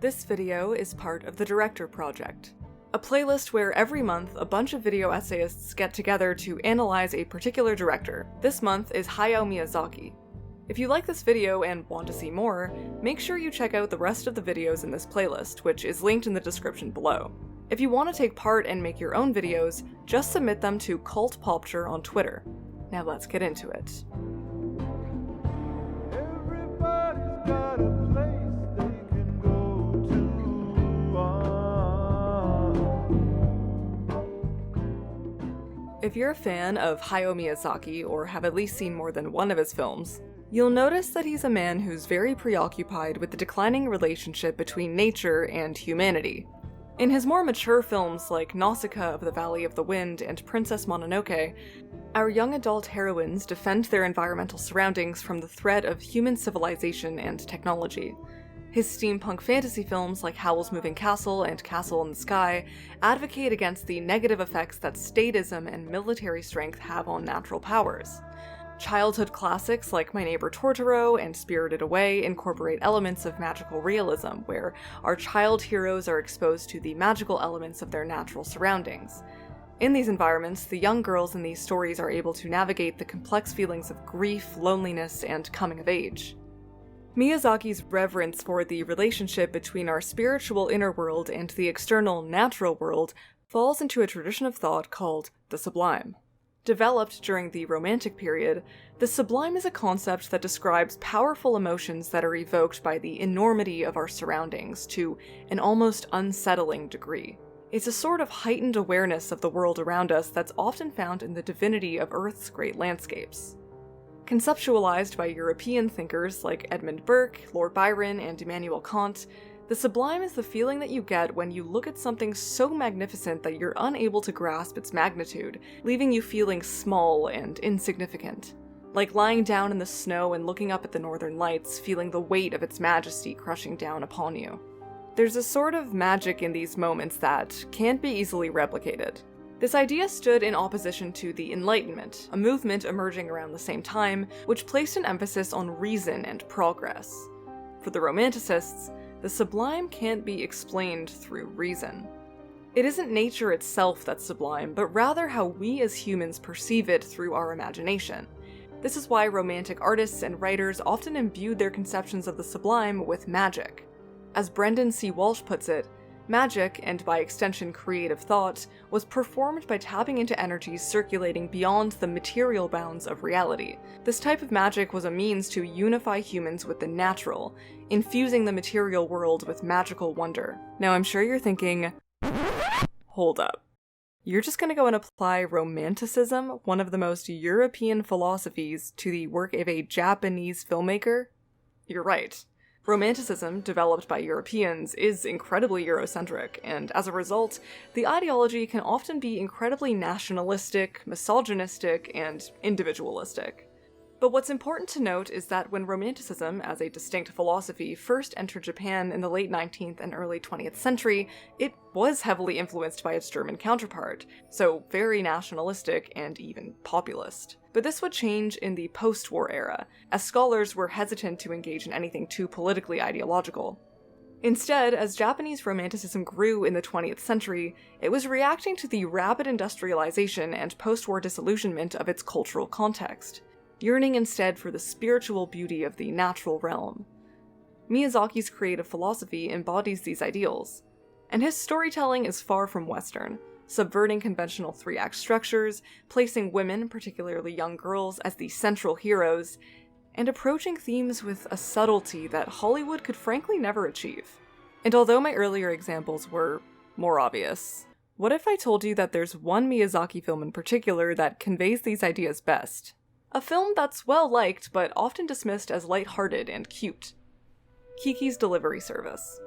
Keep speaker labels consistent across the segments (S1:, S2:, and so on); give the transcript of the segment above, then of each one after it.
S1: This video is part of the Director Project, a playlist where every month a bunch of video essayists get together to analyze a particular director. This month is Hayao Miyazaki. If you like this video and want to see more, make sure you check out the rest of the videos in this playlist, which is linked in the description below. If you want to take part and make your own videos, just submit them to CultPopture on Twitter. Now let's get into it.
S2: Everybody's got a place they can go to.
S1: If you're a fan of Hayao Miyazaki, or have at least seen more than one of his films, you'll notice that he's a man who's very preoccupied with the declining relationship between nature and humanity. In his more mature films like Nausicaa of the Valley of the Wind and Princess Mononoke, our young adult heroines defend their environmental surroundings from the threat of human civilization and technology. His steampunk fantasy films like Howl's Moving Castle and Castle in the Sky advocate against the negative effects that statism and military strength have on natural powers. Childhood classics like My Neighbor Totoro and Spirited Away incorporate elements of magical realism, where our child heroes are exposed to the magical elements of their natural surroundings. In these environments, the young girls in these stories are able to navigate the complex feelings of grief, loneliness, and coming of age. Miyazaki's reverence for the relationship between our spiritual inner world and the external natural world falls into a tradition of thought called the Sublime. Developed during the Romantic period, the Sublime is a concept that describes powerful emotions that are evoked by the enormity of our surroundings to an almost unsettling degree. It's a sort of heightened awareness of the world around us that's often found in the divinity of Earth's great landscapes. Conceptualized by European thinkers like Edmund Burke, Lord Byron, and Immanuel Kant, the sublime is the feeling that you get when you look at something so magnificent that you're unable to grasp its magnitude, leaving you feeling small and insignificant. Like lying down in the snow and looking up at the northern lights, feeling the weight of its majesty crushing down upon you. There's a sort of magic in these moments that can't be easily replicated. This idea stood in opposition to the Enlightenment, a movement emerging around the same time, which placed an emphasis on reason and progress. For the Romanticists, the sublime can't be explained through reason. It isn't nature itself that's sublime, but rather how we as humans perceive it through our imagination. This is why romantic artists and writers often imbued their conceptions of the sublime with magic. As Brendan C. Walsh puts it, magic, and by extension creative thought, was performed by tapping into energies circulating beyond the material bounds of reality. This type of magic was a means to unify humans with the natural, infusing the material world with magical wonder. Now I'm sure you're thinking, hold up. You're just gonna go and apply Romanticism, one of the most European philosophies, to the work of a Japanese filmmaker? You're right. Romanticism, developed by Europeans, is incredibly Eurocentric, and as a result, the ideology can often be incredibly nationalistic, misogynistic, and individualistic. But what's important to note is that when Romanticism, as a distinct philosophy, first entered Japan in the late 19th and early 20th century, it was heavily influenced by its German counterpart, so very nationalistic and even populist. But this would change in the post-war era, as scholars were hesitant to engage in anything too politically ideological. Instead, as Japanese Romanticism grew in the 20th century, it was reacting to the rapid industrialization and post-war disillusionment of its cultural context, yearning instead for the spiritual beauty of the natural realm. Miyazaki's creative philosophy embodies these ideals, and his storytelling is far from Western, subverting conventional three-act structures, placing women, particularly young girls, as the central heroes, and approaching themes with a subtlety that Hollywood could frankly never achieve. And although my earlier examples were more obvious, what if I told you that there's one Miyazaki film in particular that conveys these ideas best? A film that's well-liked but often dismissed as lighthearted and cute. Kiki's Delivery Service.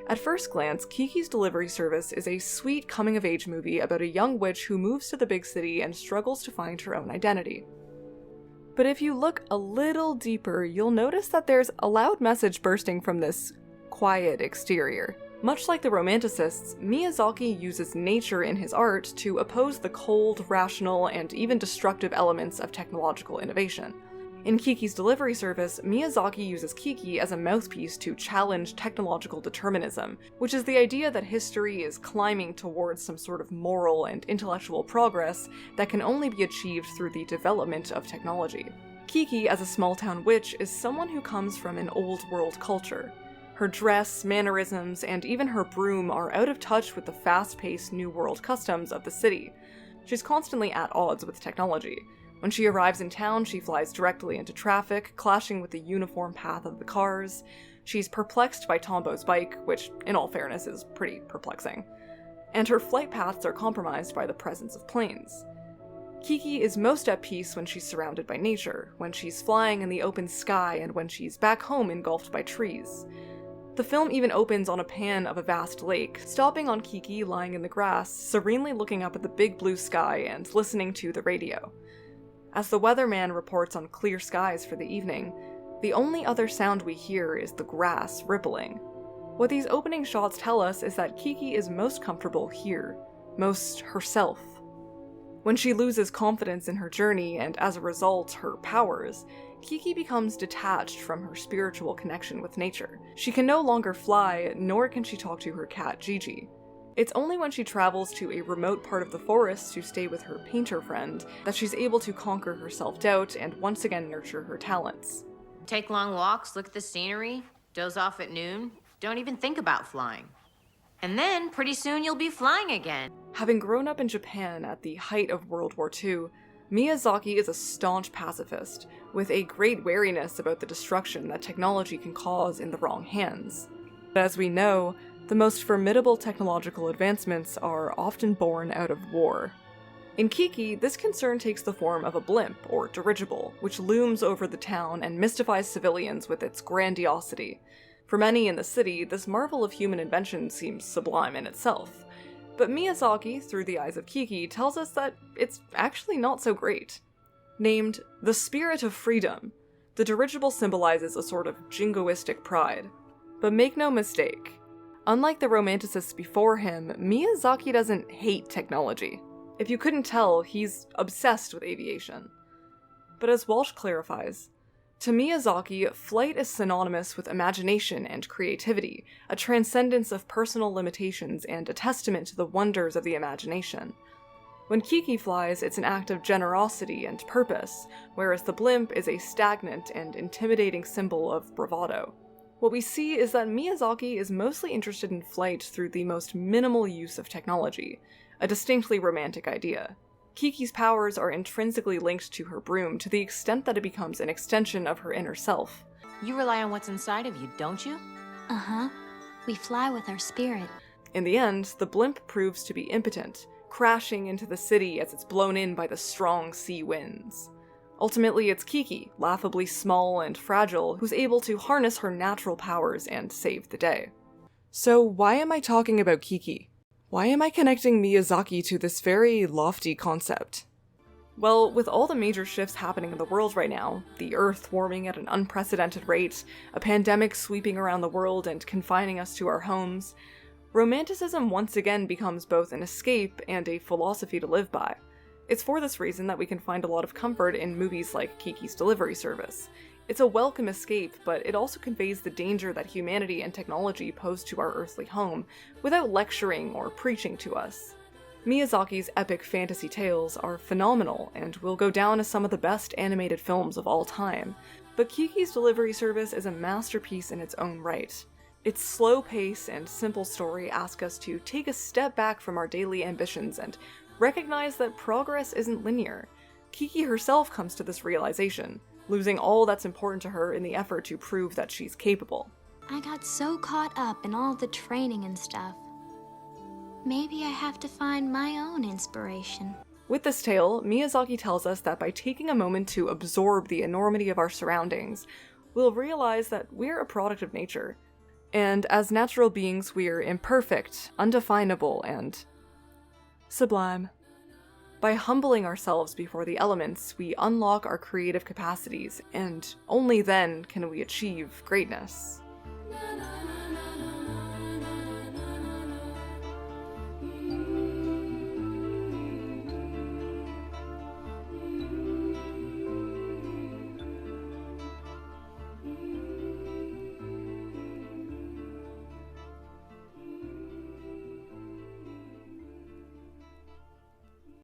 S1: At first glance, Kiki's Delivery Service is a sweet coming-of-age movie about a young witch who moves to the big city and struggles to find her own identity. But if you look a little deeper, you'll notice that there's a loud message bursting from this quiet exterior. Much like the Romanticists, Miyazaki uses nature in his art to oppose the cold, rational, and even destructive elements of technological innovation. In Kiki's delivery service, Miyazaki uses Kiki as a mouthpiece to challenge technological determinism, which is the idea that history is climbing towards some sort of moral and intellectual progress that can only be achieved through the development of technology. Kiki, as a small-town witch, is someone who comes from an old-world culture. Her dress, mannerisms, and even her broom are out of touch with the fast-paced New World customs of the city. She's constantly at odds with technology. When she arrives in town, she flies directly into traffic, clashing with the uniform path of the cars. She's perplexed by Tombo's bike, which, in all fairness, is pretty perplexing. And her flight paths are compromised by the presence of planes. Kiki is most at peace when she's surrounded by nature, when she's flying in the open sky, and when she's back home engulfed by trees. The film even opens on a pan of a vast lake, stopping on Kiki lying in the grass, serenely looking up at the big blue sky and listening to the radio. As the weatherman reports on clear skies for the evening, the only other sound we hear is the grass rippling. What these opening shots tell us is that Kiki is most comfortable here, most herself. When she loses confidence in her journey and, as a result, her powers, Kiki becomes detached from her spiritual connection with nature. She can no longer fly, nor can she talk to her cat Gigi. It's only when she travels to a remote part of the forest to stay with her painter friend that she's able to conquer her self-doubt and once again nurture her talents.
S3: Take long walks, look at the scenery, doze off at noon, don't even think about flying. And then, pretty soon you'll be flying again.
S1: Having grown up in Japan at the height of World War II, Miyazaki is a staunch pacifist, with a great wariness about the destruction that technology can cause in the wrong hands. But as we know, the most formidable technological advancements are often born out of war. In Kiki, this concern takes the form of a blimp, or dirigible, which looms over the town and mystifies civilians with its grandiosity. For many in the city, this marvel of human invention seems sublime in itself. But Miyazaki, through the eyes of Kiki, tells us that it's actually not so great. Named the Spirit of Freedom, the dirigible symbolizes a sort of jingoistic pride. But make no mistake, unlike the Romanticists before him, Miyazaki doesn't hate technology. If you couldn't tell, he's obsessed with aviation. But as Walsh clarifies, to Miyazaki, flight is synonymous with imagination and creativity, a transcendence of personal limitations and a testament to the wonders of the imagination. When Kiki flies, it's an act of generosity and purpose, whereas the blimp is a stagnant and intimidating symbol of bravado. What we see is that Miyazaki is mostly interested in flight through the most minimal use of technology, a distinctly romantic idea. Kiki's powers are intrinsically linked to her broom to the extent that it becomes an extension of her inner self.
S3: You rely on what's inside of you, don't you?
S4: Uh-huh. We fly with our spirit.
S1: In the end, the blimp proves to be impotent, crashing into the city as it's blown in by the strong sea winds. Ultimately, it's Kiki, laughably small and fragile, who's able to harness her natural powers and save the day. So why am I talking about Kiki? Why am I connecting Miyazaki to this very lofty concept? Well, with all the major shifts happening in the world right now, the Earth warming at an unprecedented rate, a pandemic sweeping around the world and confining us to our homes, Romanticism once again becomes both an escape and a philosophy to live by. It's for this reason that we can find a lot of comfort in movies like Kiki's Delivery Service. It's a welcome escape, but it also conveys the danger that humanity and technology pose to our earthly home, without lecturing or preaching to us. Miyazaki's epic fantasy tales are phenomenal, and will go down as some of the best animated films of all time, but Kiki's Delivery Service is a masterpiece in its own right. Its slow pace and simple story ask us to take a step back from our daily ambitions and recognize that progress isn't linear. Kiki herself comes to this realization, losing all that's important to her in the effort to prove that she's capable.
S4: I got so caught up in all the training and stuff. Maybe I have to find my own inspiration.
S1: With this tale, Miyazaki tells us that by taking a moment to absorb the enormity of our surroundings, we'll realize that we're a product of nature. And as natural beings, we're imperfect, undefinable, and sublime. By humbling ourselves before the elements, we unlock our creative capacities, and only then can we achieve greatness.
S5: Na, na.